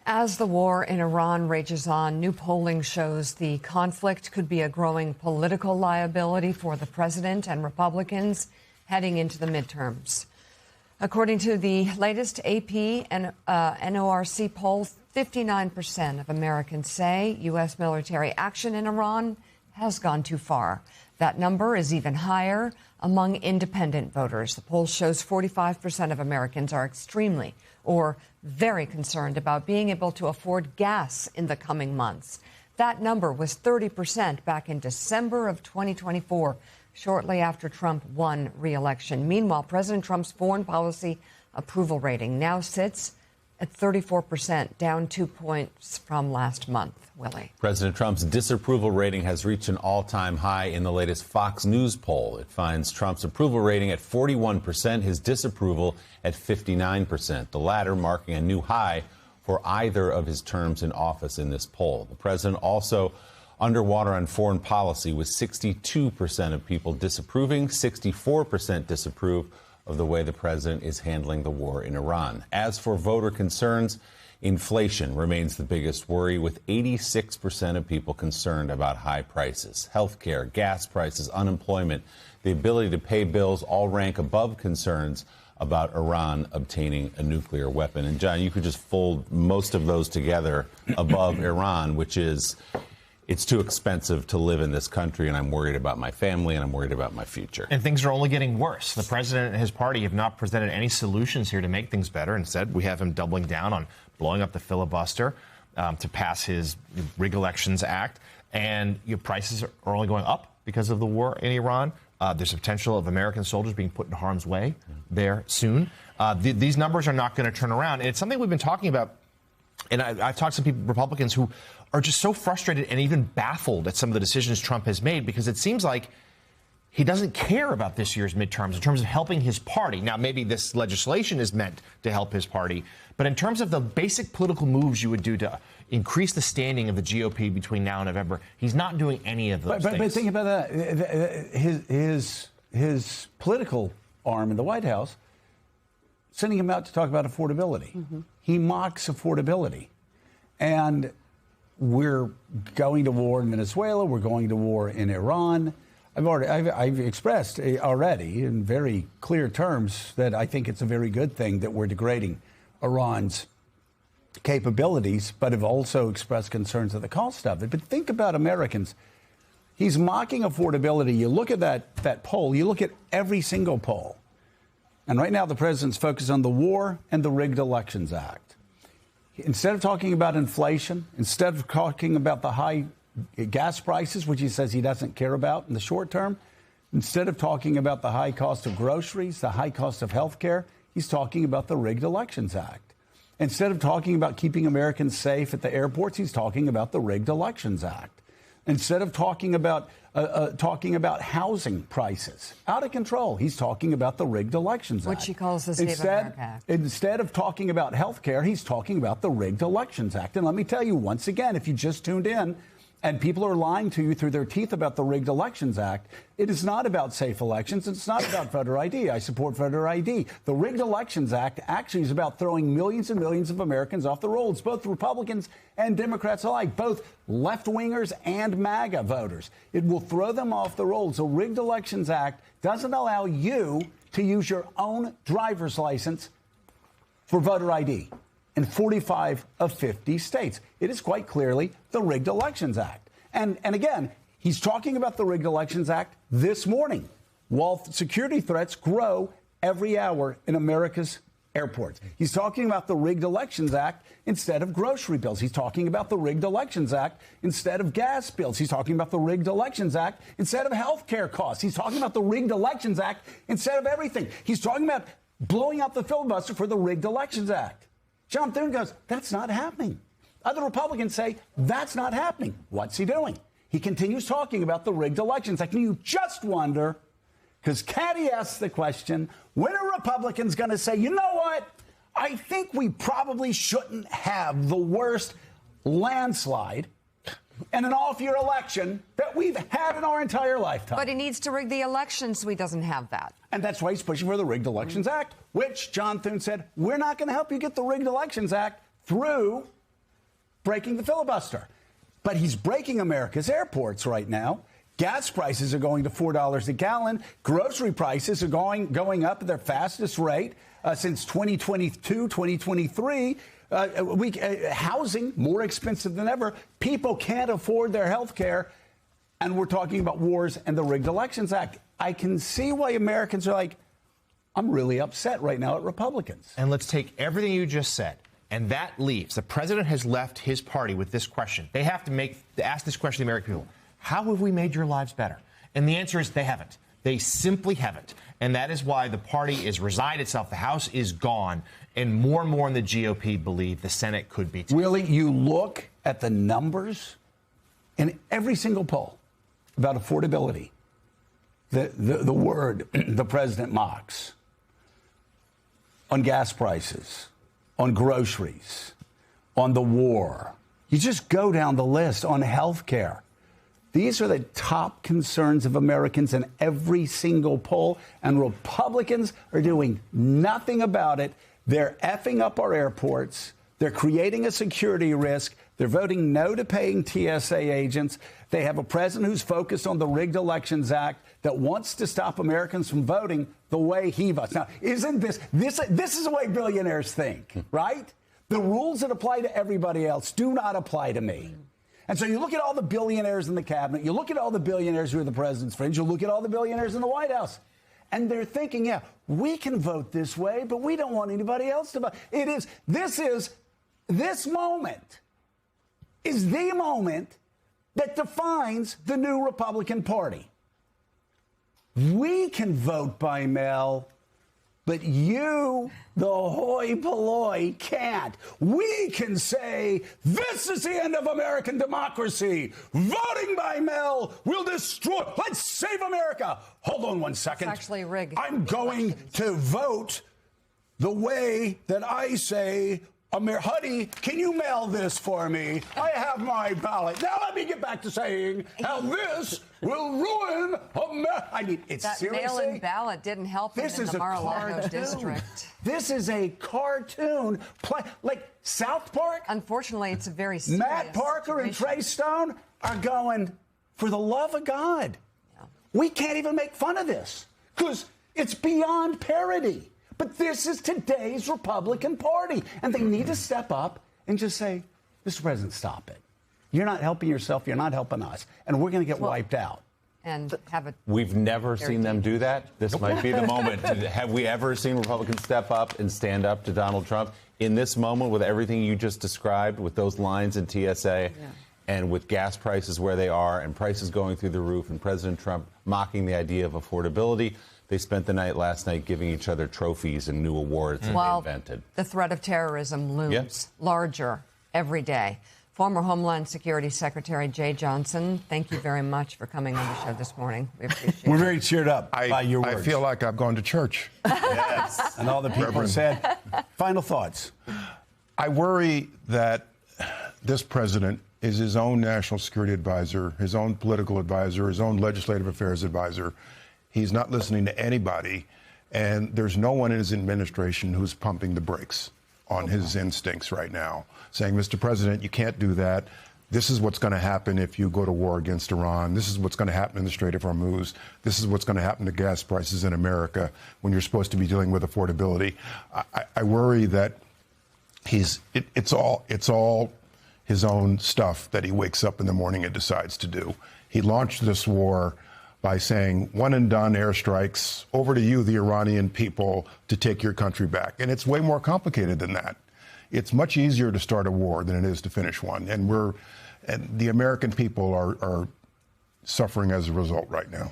As the war in Iran rages on, new polling shows the conflict could be a growing political liability for the president and Republicans heading into the midterms. According to the latest AP and NORC poll, 59% of Americans say U.S. military action in Iran has gone too far. That number is even higher among independent voters. The poll shows 45% of Americans are extremely or very concerned about being able to afford gas in the coming months. That number was 30% back in December of 2024, shortly after Trump won re-election. Meanwhile, President Trump's foreign policy approval rating now sits at 34%, down 2 points from last month. Willie. President Trump's disapproval rating has reached an all-time high in the latest Fox News poll. It finds Trump's approval rating at 41%, his disapproval at 59%, the latter marking a new high for either of his terms in office in this poll. The president also underwater on foreign policy, with 62% of people disapproving, 64% disapprove of the way the president is handling the war in Iran. As for voter concerns, inflation remains the biggest worry, with 86% of people concerned about high prices. Healthcare, gas prices, unemployment, the ability to pay bills all rank above concerns about Iran obtaining a nuclear weapon. And John, you could just fold most of those together above Iran, which is it's too expensive to live in this country, and I'm worried about my family, and I'm worried about my future. And things are only getting worse. The president and his party have not presented any solutions here to make things better. Instead, we have him doubling down on blowing up the filibuster to pass his Rig Elections Act. And prices are only going up because of the war in Iran. There's a potential of American soldiers being put in harm's way there soon. These numbers are not going to turn around. And it's something we've been talking about. And I've talked to some people, Republicans, who are just so frustrated and even baffled at some of the decisions Trump has made, because it seems like he doesn't care about this year's midterms in terms of helping his party. Now, maybe this legislation is meant to help his party, but in terms of the basic political moves you would do to increase the standing of the GOP between now and November, he's not doing any of those things. But think about that. His political arm in the White House sending him out to talk about affordability. Mm-hmm. He mocks affordability. And we're going to war in Venezuela. We're going to war in Iran. I've expressed already in very clear terms that I think it's a very good thing that we're degrading Iran's capabilities, but have also expressed concerns of the cost of it. But think about Americans. He's mocking affordability. You look at that poll. You look at every single poll. And right now the president's focused on the war and the Rigged Elections Act. Instead of talking about inflation, instead of talking about the high gas prices, which he says he doesn't care about in the short term, instead of talking about the high cost of groceries, the high cost of health care, he's talking about the Rigged Elections Act. Instead of talking about keeping Americans safe at the airports, he's talking about the Rigged Elections Act. Instead of talking about housing prices out of control, he's talking about the Rigged Elections Act. Which he calls the Save America Act. Instead of talking about health care, he's talking about the Rigged Elections Act. And let me tell you once again, if you just tuned in, and people are lying to you through their teeth about the Rigged Elections Act, it is not about safe elections. It's not about voter ID. I support voter ID. The Rigged Elections Act actually is about throwing millions and millions of Americans off the rolls, both Republicans and Democrats alike, both left-wingers and MAGA voters. It will throw them off the rolls. The Rigged Elections Act doesn't allow you to use your own driver's license for voter ID in 45 of 50 states. It is quite clearly the Rigged Elections Act. And again, he's talking about the Rigged Elections Act this morning, while security threats grow every hour in America's airports. He's talking about the Rigged Elections Act instead of grocery bills. He's talking about the Rigged Elections Act instead of gas bills. He's talking about the Rigged Elections Act instead of health care costs. He's talking about the Rigged Elections Act instead of everything. He's talking about blowing up the filibuster for the Rigged Elections Act. John Thune goes, that's not happening. Other Republicans say, that's not happening. What's he doing? He continues talking about the Rigged Elections Act. And you just wonder, because Caddy asks the question, when are Republicans going to say, you know what? I think we probably shouldn't have the worst landslide in an off-year election that we've had in our entire lifetime. But he needs to rig the election so he doesn't have that. And that's why he's pushing for the Rigged Elections Act, which John Thune said, we're not going to help you get the Rigged Elections Act through breaking the filibuster. But he's breaking America's airports right now. Gas prices are going to $4 a gallon. Grocery prices are going up at their fastest rate since 2022, 2023. Housing more expensive than ever. People can't afford their health care. And we're talking about wars and the Rigged Elections Act. I can see why Americans are like, I'm really upset right now at Republicans. And let's take everything you just said, and that leaves. The president has left his party with this question. They have to ask this question to the American people. How have we made your lives better? And the answer is they haven't. They simply haven't. And that is why the party is resigned itself. The House is gone. And more in the GOP believe the Senate could be too. Really, you look at the numbers in every single poll about affordability, the word the president mocks on gas prices, on groceries, on the war. You just go down the list on health care. These are the top concerns of Americans in every single poll, and Republicans are doing nothing about it. They're effing up our airports. They're creating a security risk. They're voting no to paying TSA agents. They have a president who's focused on the Rigged Elections Act that wants to stop Americans from voting the way he votes. Now, isn't this is the way billionaires think, right? The rules that apply to everybody else do not apply to me. And so you look at all the billionaires in the cabinet, you look at all the billionaires who are the president's friends, you look at all the billionaires in the White House, and they're thinking, yeah, we can vote this way, but we don't want anybody else to vote. This moment is the moment that defines the new Republican Party. We can vote by mail, but you, the hoi polloi, can't. We can say, this is the end of American democracy. Voting by mail will destroy. Let's save America. Hold on one second. It's actually rigged. I'm going to vote the way that I say, Honey, can you mail this for me? I have my ballot. Now let me get back to saying how this will ruin America. I mean, it's that seriously. That mail-in ballot didn't help him in the Mar-a-Lago district. This is a cartoon play, like South Park. Unfortunately, it's a very serious Matt Parker situation. and Trey Stone are going, for the love of God. Yeah. We can't even make fun of this because it's beyond parody. But this is today's Republican Party. And they need to step up and just say, Mr. President, stop it. You're not helping yourself. You're not helping us. And we're going to get wiped out. And have a. We've never seen them do that. This might be the moment. Have we ever seen Republicans step up and stand up to Donald Trump? In this moment, with everything you just described, with those lines in TSA, and with gas prices where they are, and prices going through the roof, and President Trump mocking the idea of affordability, they spent the night last night giving each other trophies and new awards that they invented. The threat of terrorism looms larger every day. Former Homeland Security Secretary Jay Johnson, thank you very much for coming on the show this morning. We appreciate it. We're very cheered up by your words. I feel like I've gone to church. Yes. And all the people said. Final thoughts. I worry that this president is his own national security advisor, his own political advisor, his own legislative affairs advisor. He's not listening to anybody, and there's no one in his administration who's pumping the brakes on his instincts right now, saying, Mr. President, you can't do that. This is what's going to happen if you go to war against Iran. This is what's going to happen in the Strait of Hormuz. This is what's going to happen to gas prices in America when you're supposed to be dealing with affordability. I worry that it's all his own stuff that he wakes up in the morning and decides to do. He launched this war by saying, one and done airstrikes, over to you, the Iranian people, to take your country back. And it's way more complicated than that. It's much easier to start a war than it is to finish one. And the American people are suffering as a result right now.